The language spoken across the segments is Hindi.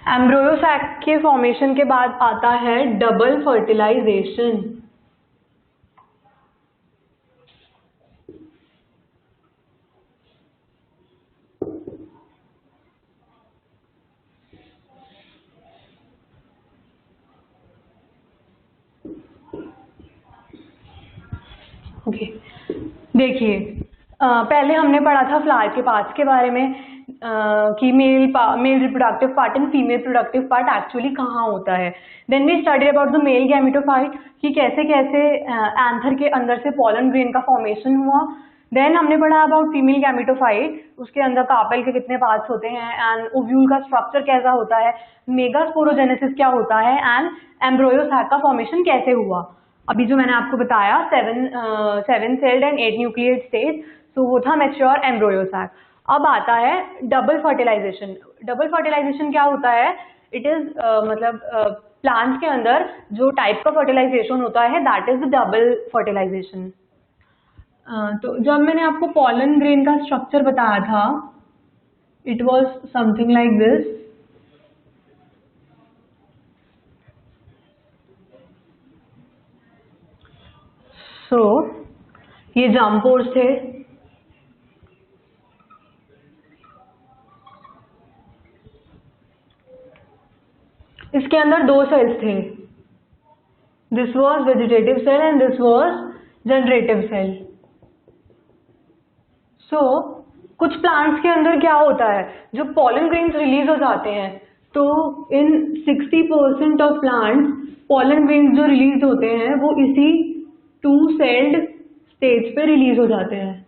एम्ब्रोयो सैक के फॉर्मेशन के बाद आता है डबल फर्टिलाइजेशन। ओके, देखिए पहले हमने पढ़ा था फ्लावर के पार्ट्स के बारे में कि male reproductive part and female productive part actually कहाँ होता है। Then we study about the male gametophyte कि कैसे कैसे एंथर के अंदर से पॉलन ग्रेन का फॉर्मेशन हुआ। देन हमने पढ़ा अबाउट फीमेल गैमेटोफाइट, उसके अंदर कार्पेल के कितने पार्ट्स होते हैं एंड ओव्यूल का स्ट्रक्चर कैसा होता है, मेगास्पोरोजेनेसिस क्या होता है एंड एम्ब्रोयो सैक का फॉर्मेशन कैसे हुआ। अभी जो मैंने आपको बताया 7 सेल्ड एंड 8 न्यूक्लियेट स्टेज, तो वो था मैच्योर एम्ब्रोयो सैक। अब आता है डबल फर्टिलाइजेशन। डबल फर्टिलाइजेशन क्या होता है? इट इज मतलब प्लांट के अंदर जो टाइप का फर्टिलाइजेशन होता है दैट इज डबल फर्टिलाइजेशन। तो जब मैंने आपको पॉलन ग्रेन का स्ट्रक्चर बताया था, it was something like this. So ये जर्म पोर्स थे, इसके अंदर दो सेल्स थे, this was vegetative cell and this was generative cell. So कुछ प्लांट्स के अंदर क्या होता है, जब पॉलन ग्रेन्स रिलीज हो जाते हैं तो इन 60% ऑफ प्लांट्स पॉलन ग्रेन्स जो रिलीज होते हैं वो इसी 2 सेल्ड स्टेज पे रिलीज हो जाते हैं।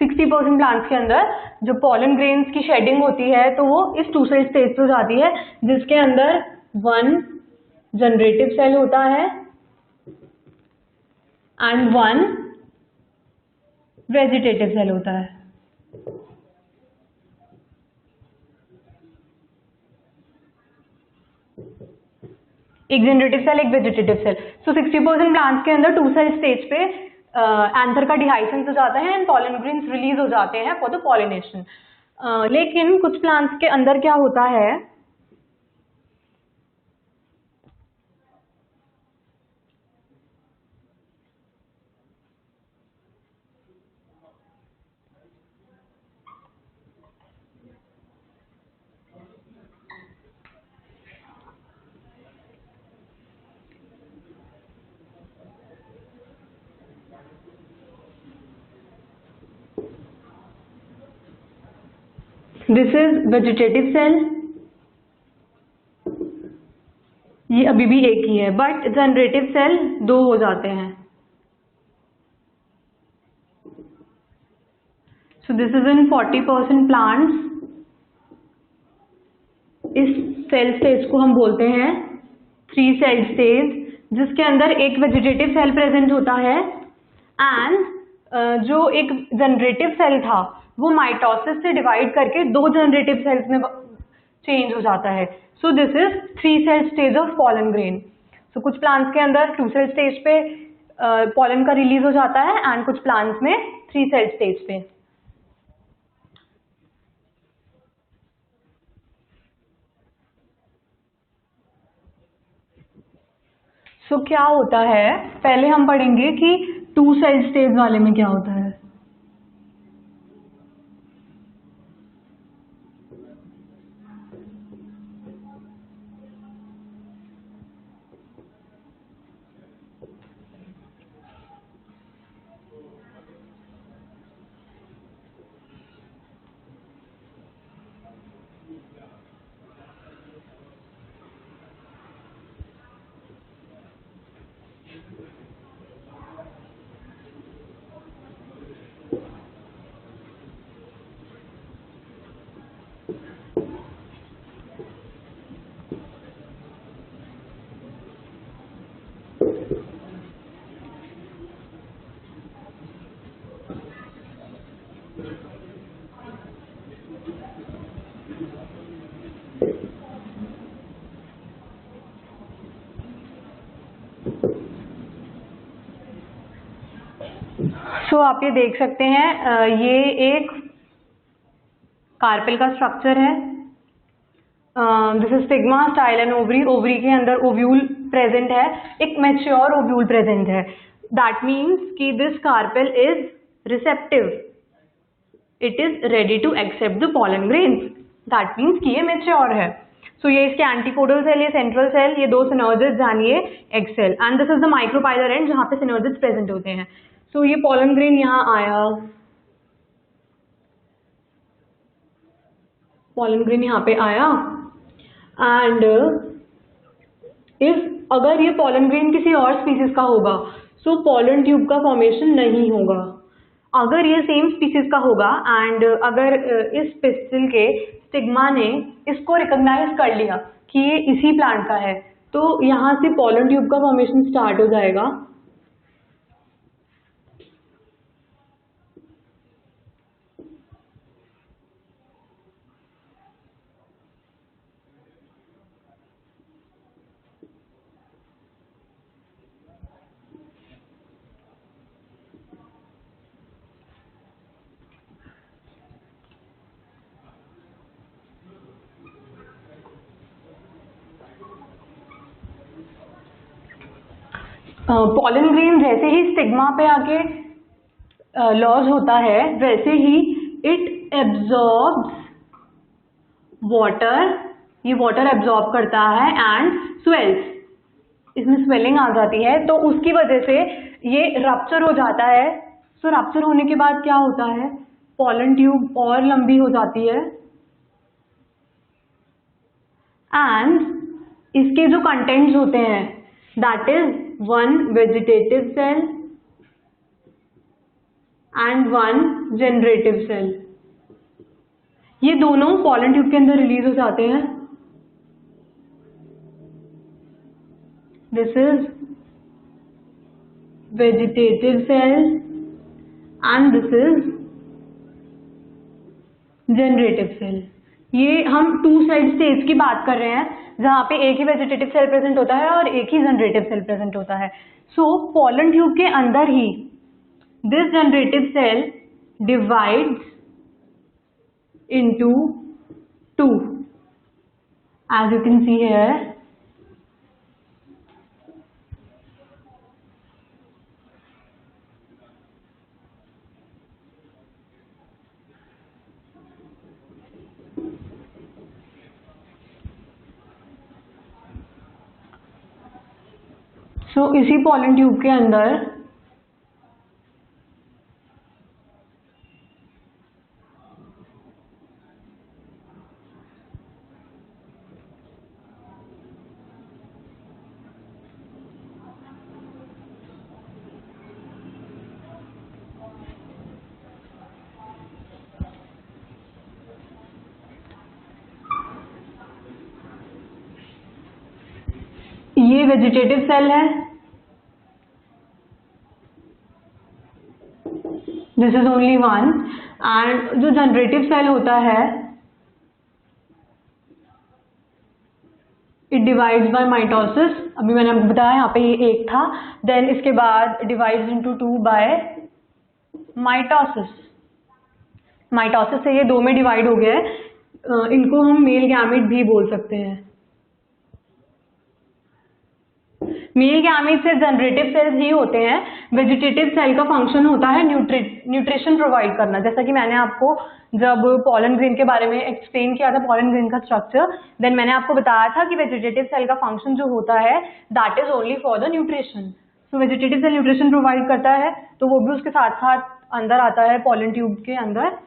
60% प्लांट्स के अंदर जो पॉलन ग्रेन्स की शेडिंग होती है तो वो इस 2 सेल स्टेज पे हो जाती है, जिसके अंदर 1 जनरेटिव सेल होता है एंड 1 वेजिटेटिव सेल होता है। एक जनरेटिव सेल, एक वेजिटेटिव सेल। सो 60% प्लांट्स के अंदर 2 सेल स्टेज पे एंथर का डिहाइसेंस हो जाता है एंड पॉलन ग्रेन्स रिलीज हो जाते हैं फॉर द पॉलिनेशन। लेकिन कुछ प्लांट्स के अंदर क्या होता है, दिस इज वेजिटेटिव सेल, ये अभी भी एक ही है, बट जनरेटिव सेल 2 हो जाते हैं। सो दिस इज इन 40% प्लांट्स। इस सेल स्टेज को हम बोलते हैं 3 सेल स्टेज, जिसके अंदर एक वेजिटेटिव सेल प्रेजेंट होता है एंड जो एक जनरेटिव सेल था वो माइटोसिस से डिवाइड करके 2 जनरेटिव सेल्स में चेंज हो जाता है। So this is 3 cell stage of pollen grain. So कुछ प्लांट्स के अंदर 2 सेल स्टेज पे पॉलन का रिलीज हो जाता है एंड कुछ प्लांट्स में 3 सेल स्टेज पे। सो क्या होता है, पहले हम पढ़ेंगे कि 2 सेल स्टेज वाले में क्या होता है। सो आप ये देख सकते हैं, ये एक कार्पेल का स्ट्रक्चर है। This is stigma, style and ovary. Ovary के अंदर ओव्यूल प्रेजेंट है, एक मैच्योर ओव्यूल प्रेजेंट है। दैट मीन्स कि this carpel is receptive, it is ready to accept the pollen grains. That means कि ये मैच्योर है। सो ये इसके एंटीपोडल सेल, ये सेंट्रल सेल, ये दो सिनर्जिड्स जानिए egg cell, and this is the micropylar end जहाँ पे सिनर्जिड्स प्रेजेंट होते हैं। सो ये पॉलन ग्रेन यहाँ आया, पॉलन ग्रेन यहाँ पे आया, एंड इफ अगर ये पॉलन ग्रेन किसी और स्पीसीज का होगा सो पॉलन ट्यूब का फॉर्मेशन नहीं होगा। अगर ये सेम स्पीसीज का होगा एंड अगर इस पिस्टिल के स्टिग्मा ने इसको रिकॉग्नाइज कर लिया कि ये इसी प्लांट का है, तो यहाँ से पॉलन ट्यूब का फॉर्मेशन स्टार्ट हो जाएगा। पॉलन ग्रेन जैसे ही स्टिग्मा पे आके लॉज होता है वैसे ही इट एब्जॉर्ब्स वाटर, ये वाटर एब्जॉर्ब करता है एंड स्वेल्स, इसमें स्वेलिंग आ जाती है, तो उसकी वजह से ये रप्चर हो जाता है। सो रप्चर होने के बाद क्या होता है, पॉलन ट्यूब और लंबी हो जाती है एंड इसके जो कंटेंट्स होते हैं that is one vegetative cell and one generative cell, ये दोनों पॉलन ट्यूब के अंदर रिलीज हो जाते हैं। This is vegetative cell and this is generative cell. ये हम टू साइड स्टेज की बात कर रहे हैं जहाँ पे एक ही वेजिटेटिव सेल प्रेजेंट होता है और एक ही जनरेटिव सेल प्रेजेंट होता है। सो पॉलन ट्यूब के अंदर ही this generative cell divides into two, as you can see here. So इसी पॉलन ट्यूब के अंदर ये वेजिटेटिव सेल है, this is only one, and जो जनरेटिव सेल होता है इट डिवाइड्स बाय माइटोसिस। अभी मैंने आपको बताया यहाँ पे ये एक था, देन इसके बाद divides into two by mitosis. Mitosis से ये दो में डिवाइड हो गया है। इनको हम मेल गैमेट भी बोल सकते हैं। मेल गैमेट से जनरेटिव सेल्स ही होते हैं। वेजिटेटिव सेल का फंक्शन होता है न्यूट्रिशन प्रोवाइड करना, जैसा कि मैंने आपको जब पॉलन ग्रेन के बारे में एक्सप्लेन किया था, पॉलन ग्रेन का स्ट्रक्चर, देन मैंने आपको बताया था कि वेजिटेटिव सेल का फंक्शन जो होता है that is only for the nutrition. So vegetative cell nutrition provide करता है, तो वो भी उसके साथ साथ अंदर आता है पॉलन ट्यूब के अंदर।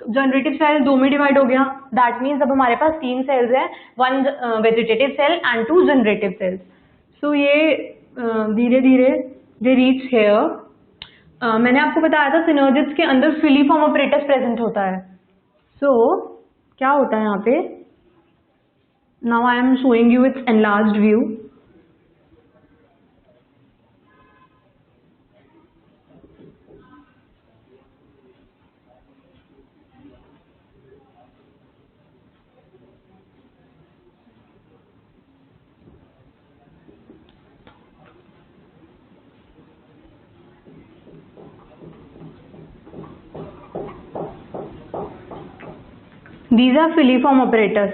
जनरेटिव सेल दो में डिवाइड हो गया, दैट मीन्स अब हमारे पास तीन सेल्स हैं, one vegetative cell and two generative cells. So ये धीरे धीरे दे रीच हेयर। मैंने आपको बताया था सिनर्जिड्स के अंदर फिलीफॉर्म ऑपरेटस प्रेजेंट होता है। सो क्या होता है यहाँ पे, now I am showing you it's enlarged view. These are filiform apparatus.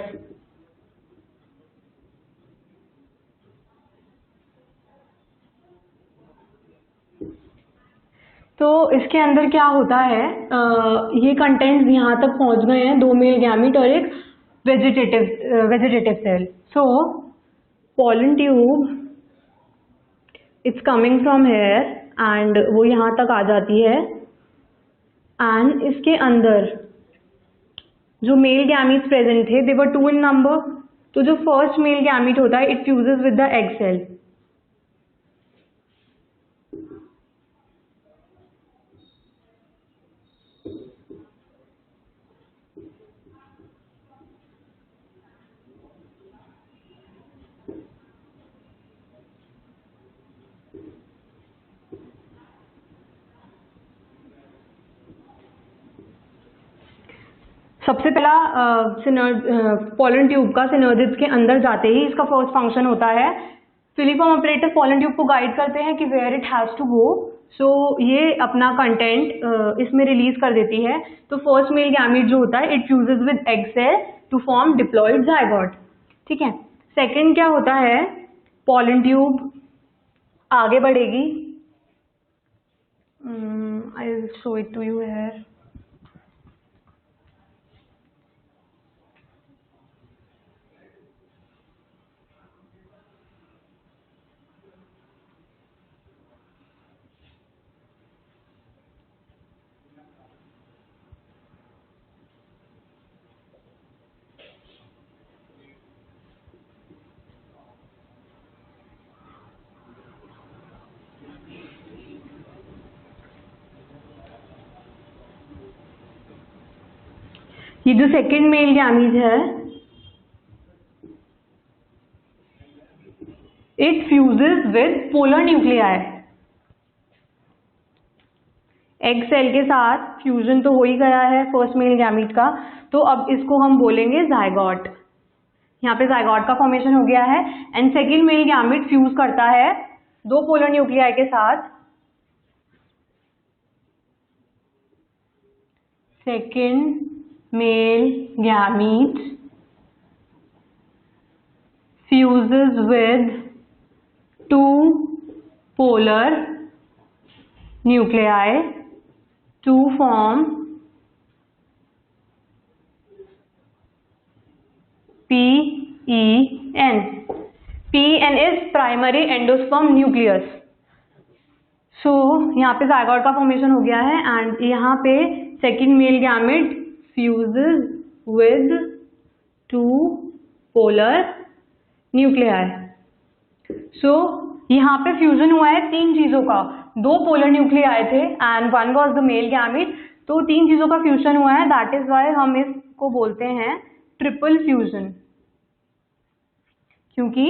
तो इसके अंदर क्या होता है, ये कंटेंट्स यहाँ तक पहुँच गए हैं, 2 मेल गैमीट और एक vegetative cell. So pollen tube it's coming from here and वो यहाँ तक आ जाती है. एंड इसके अंदर जो मेल गैमीट्स प्रेजेंट थे, दे वर 2 इन नंबर. तो जो फर्स्ट मेल गैमीट होता है, it fuses with the egg cell. सबसे पहला पॉलन ट्यूब का सिनर्जिड्स के अंदर जाते ही इसका फर्स्ट फंक्शन होता है, फिलीफॉर्म ऑपरेटर पॉलन ट्यूब को गाइड करते हैं कि where it has to go. So ये अपना कंटेंट इसमें रिलीज कर देती है. तो फर्स्ट मेल गैमीट जो होता है, it fuses with egg cell to form diploid zygote. ठीक है. सेकेंड क्या होता है, पॉलन ट्यूब आगे बढ़ेगी. I will show it to you here. ये जो सेकेंड मेल गैमीट है, it fuses with polar nuclei. Egg cell के साथ फ्यूजन तो हो ही गया है फर्स्ट मेल गैमीट का, तो अब इसको हम बोलेंगे जाइगोट. यहाँ पे जाइगोट का फॉर्मेशन हो गया है. And second male gamete fuse करता है 2 पोलर न्यूक्लियाई के साथ. Second male gamete fuses with 2 polar nuclei to form PEN. PEN is primary endosperm nucleus. So यहाँ पे जाइगोट का फॉर्मेशन हो गया है एंड यहाँ पे second male gamete fuses with 2 polar nuclei. So यहाँ पे फ्यूजन हुआ है 3 चीजों का. 2 पोलर न्यूक्लियाई थे and 1 was the male gamete. तो 3 चीजों का फ्यूजन हुआ है. दैट इज वाई हम इसको बोलते हैं ट्रिपल फ्यूजन, क्योंकि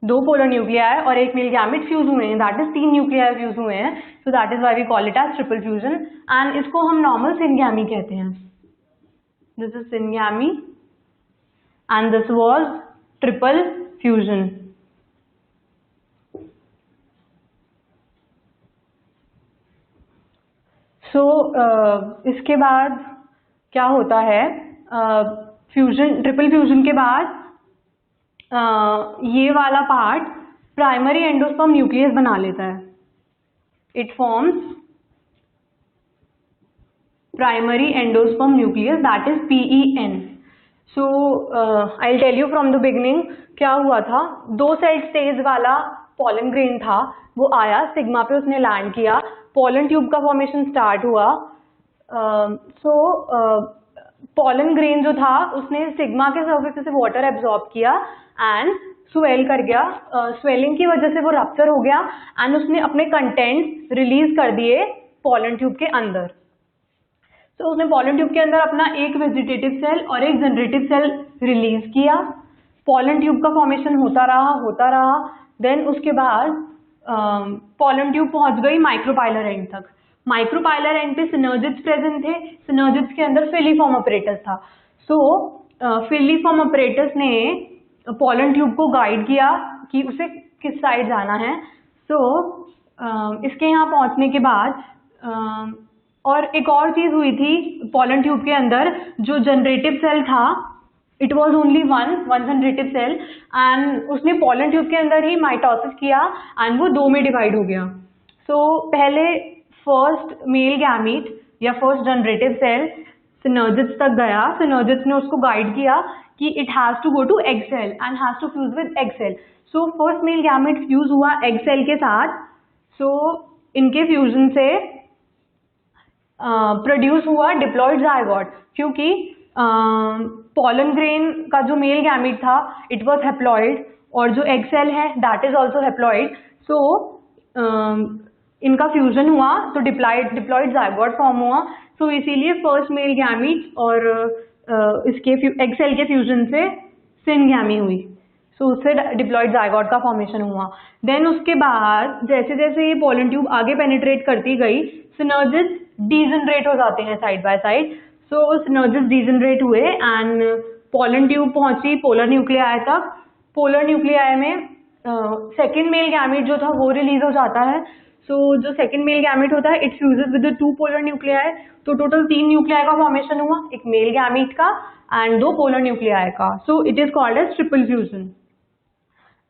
2 पोलर न्यूक्लियाई और एक मेल गैमेट फ्यूज हुए हैं. दैट इज 3 न्यूक्लियाई फ्यूज हुए हैं. So that is why we call it as triple fusion. And इसको हम नॉर्मल सिनगैमी कहते हैं. This is syngamy and this was triple fusion. So इसके बाद क्या होता है, फ्यूजन ट्रिपल फ्यूजन के बाद ये वाला पार्ट प्राइमरी एंडोस्पर्म न्यूक्लियस बना लेता है. It forms primary endosperm nucleus, that is PEN. So I'll tell you from the beginning क्या हुआ था. 2 सेल स्टेज वाला पॉलन ग्रेन था, वो आया सिग्मा पे, उसने लैंड किया, पॉलन ट्यूब का फॉर्मेशन स्टार्ट हुआ. सो पॉलन ग्रेन जो था उसने सिग्मा के सर्फेस से वाटर एब्जॉर्ब किया एंड स्वेल कर गया. स्वेलिंग की वजह से वो रप्चर हो गया एंड उसने अपने कंटेंट्स रिलीज कर दिए पॉलन ट्यूब के अंदर. तो उसने पॉलन ट्यूब के अंदर अपना एक वेजिटेटिव सेल और एक जनरेटिव सेल रिलीज किया. पॉलन ट्यूब का फॉर्मेशन होता रहा. देन उसके बाद पॉलन ट्यूब पहुंच गई माइक्रोपाइलर एंड तक. माइक्रोपाइलर एंड पे सिनर्जिड्स प्रेजेंट थे. सिनर्जिड्स के अंदर फिलीफॉर्म अपरेटस था. सो फिलीफॉर्म अपरेटस ने पॉलन ट्यूब को गाइड किया कि उसे किस साइड जाना है. सो इसके यहाँ पहुंचने के बाद और एक और चीज हुई थी पॉलन ट्यूब के अंदर, जो जनरेटिव सेल था, it was only one generative cell and उसने पॉलन ट्यूब के अंदर ही माइटोसिस किया एंड वो 2 में डिवाइड हो गया. सो पहले फर्स्ट मेल गैमीट या फर्स्ट जनरेटिव सेल सिनर्जिड्स तक गया, सिनर्जिड्स ने उसको गाइड किया कि it has to go to egg cell and has to fuse with egg cell. So first male gamete fuse हुआ एग सेल के साथ। सो इनके फ्यूजन से प्रोड्यूस हुआ डिप्लॉइड जायगोट, क्योंकि पॉलन ग्रेन का जो मेल गैमीट था इट वाज हेप्लॉइड और जो एग सेल है that is also haploid. So इनका फ्यूजन हुआ तो डिप्लॉइड जायगोट फॉर्म हुआ। सो इसीलिए फर्स्ट मेल गैमीट और इसके एग सेल के फ्यूजन से सिनगैमी हुई। सो उससे डिप्लॉइड जायगोट का फॉर्मेशन हुआ। देन उसके बाद जैसे जैसे ये पोलन ट्यूब आगे पेनिट्रेट करती गई, सिनर्जिड्स डीजनरेट हो जाते हैं side by side. So synergids degenerate हुए एंड पोलन ट्यूब पहुंची पोलर न्यूक्लियाई तक। पोलर न्यूक्लियाई में सेकेंड मेल गैमीट जो था वो रिलीज हो जाता है। सो जो सेकेंड मेल गैमीट होता है it fuses with the 2 polar nuclei. तो टोटल 3 न्यूक्लियाई का फॉर्मेशन हुआ, एक मेल गैमीट का एंड 2 पोलर न्यूक्लियाई का। So it is called as triple fusion.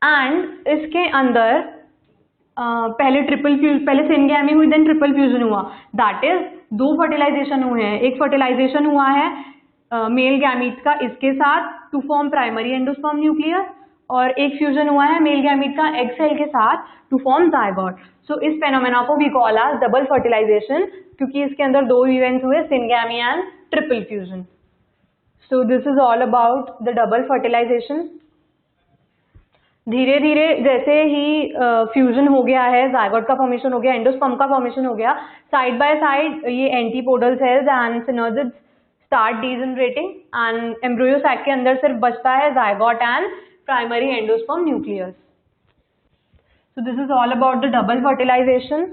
And इसके अंदर पहले सिनगैमी हुई देन ट्रिपल फ्यूजन हुआ। दैट इज 2 फर्टिलाइजेशन हुए हैं। एक फर्टिलाइजेशन हुआ है मेल गैमीट का इसके साथ to form primary endosperm nucleus, और एक फ्यूजन हुआ है मेल गैमीट का एग सेल के साथ टू फॉर्म जायगोट। सो इस फेनोमेना को we call as double fertilisation, क्योंकि इसके अंदर 2 इवेंट्स हुए, syngamy and triple fusion. So this is all about the double fertilisation. धीरे धीरे जैसे ही फ्यूजन हो गया है, जायगोट का फॉर्मेशन हो गया, एंडोस्पर्म का फॉर्मेशन हो गया, साइड बाय साइड ये antipodal cells and synergids start degenerating and embryo sac के अंदर सिर्फ बचता है zygote and primary endosperm nucleus. So this is all about the double fertilisation.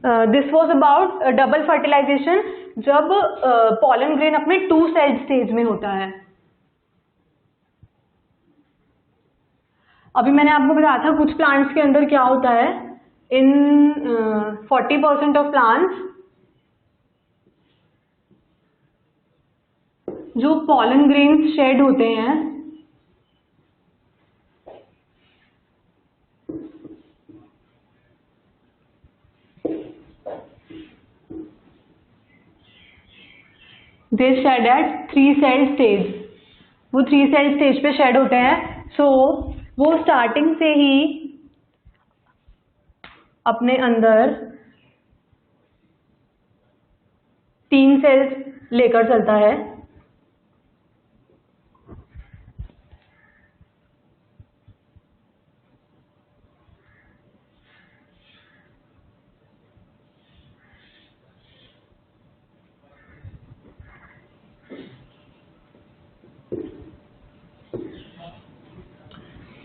This was about double fertilisation, जब पॉलन ग्रेन अपने 2 सेल्ड स्टेज में होता है। अभी मैंने आपको बताया था कुछ प्लांट्स के अंदर क्या होता है। इन 40% ऑफ प्लांट्स जो पॉलन ग्रेन्स शेड होते हैं दे शेड एट 3 सेल स्टेज। वो 3 सेल स्टेज पे शेड होते हैं। सो वो स्टार्टिंग से ही अपने अंदर 3 सेल्स लेकर चलता है।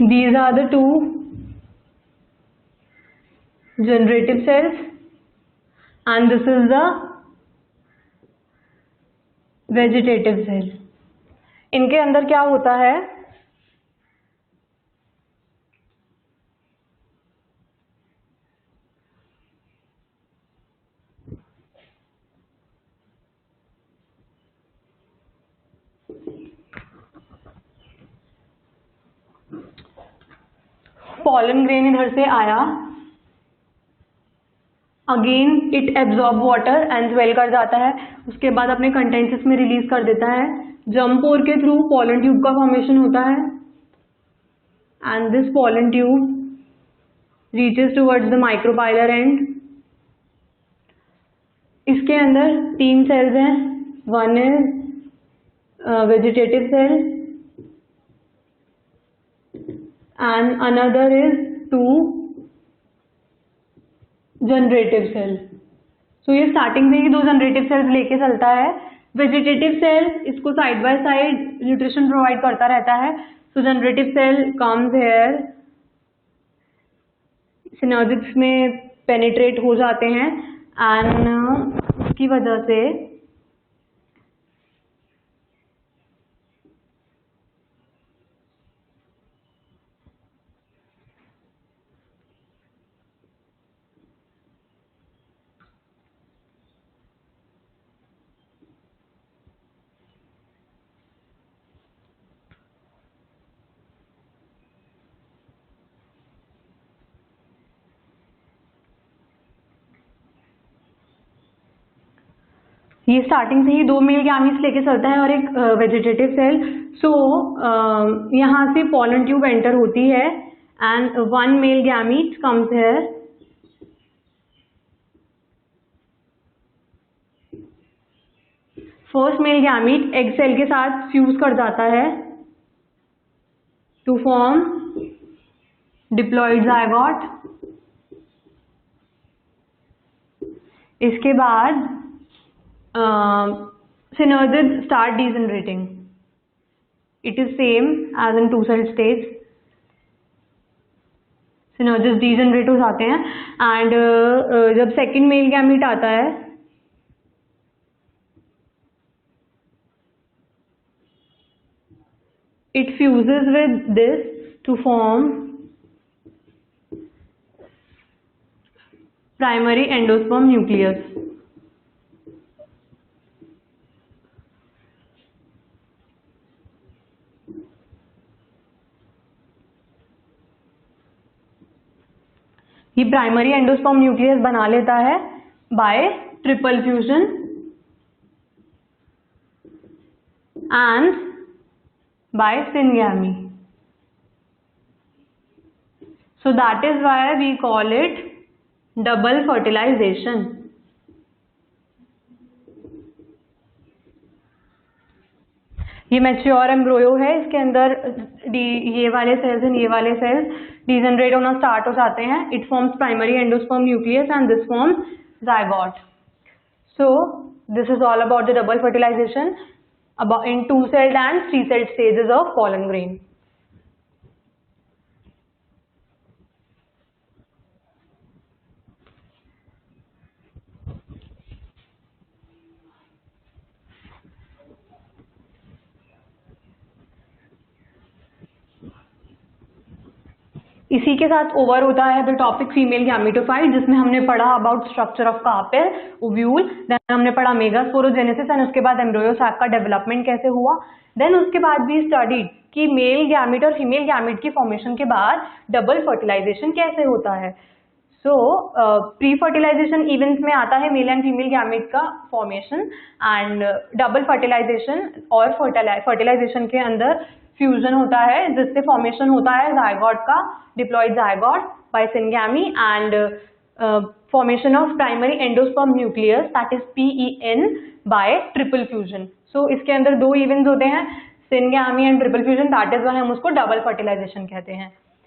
These are the 2 generative cells and this is the vegetative cell. इनके अंदर क्या होता है, पॉलन ग्रेन इधर से आया, again it absorb water and swell कर जाता है, उसके बाद अपने कंटेंट्स इसमें रिलीज कर देता है। जंप पोर के थ्रू पॉलन ट्यूब का फॉर्मेशन होता है and this pollen tube reaches towards the micropylar end. इसके अंदर 3 सेल्स हैं, one is vegetative cell and another is 2 generative cell. So ये स्टार्टिंग से ही 2 जनरेटिव सेल्स लेके चलता है। वेजिटेटिव सेल इसको side by side nutrition provide करता रहता है। So generative cell comes here, synergids में पेनिट्रेट हो जाते हैं एंड उसकी वजह से ये स्टार्टिंग से ही 2 मेल गैमीट्स लेके चलता है और एक वेजिटेटिव सेल। सो यहाँ से पॉलन ट्यूब एंटर होती है and 1 male gamete comes here. First male gamete egg cell के साथ फ्यूज कर जाता है टू फॉर्म डिप्लॉइड जायगोट। इसके बाद synergids start degenerating. It is same as in 2-cell stage. Synergids degenerate हो जाते हैं एंड जब सेकेंड मेल गैमीट आता है it fuses with this to form primary endosperm nucleus. ये प्राइमरी एंडोस्पर्म न्यूक्लियस बना लेता है by triple fusion and by syngamy. So that is why we call it double fertilization. ये मैच्योर एम्ब्रोयो है, इसके अंदर ये वाले सेल्स एंड ये वाले सेल्स डिजेनरेट होना स्टार्ट हो जाते हैं। It forms primary endosperm nucleus and this forms zygote. So this is all about the double fertilisation in 2-celled and 3-celled stages of pollen grain. इसी के साथ ओवर होता है द टॉपिक फीमेल गैमेटोफाइट, जिसमें हमने पढ़ा about structure of carpel, ovule, then हमने पढ़ा मेगास्पोरोजेनेसिस एंड उसके बाद एम्ब्रियो सैक का डेवलपमेंट कैसे हुआ। देन उसके बाद भी स्टडीड कि मेल गैमेट और फीमेल गैमेट की फॉर्मेशन के बाद डबल फर्टिलाइजेशन कैसे होता है। सो प्री फर्टिलाइजेशन इवेंट्स में आता है मेल एंड फीमेल गैमेट का फॉर्मेशन एंड डबल फर्टिलाइजेशन और फर्टिलाइजेशन के अंदर फ्यूजन होता है जिससे फॉर्मेशन होता है जायगोट का, diploid zygote by syngamy and formation of primary endosperm nucleus that is PEN by triple fusion. So इसके अंदर 2 इवेंट्स होते हैं, syngamy and triple fusion, that is why हम उसको डबल फर्टिलाइजेशन कहते हैं।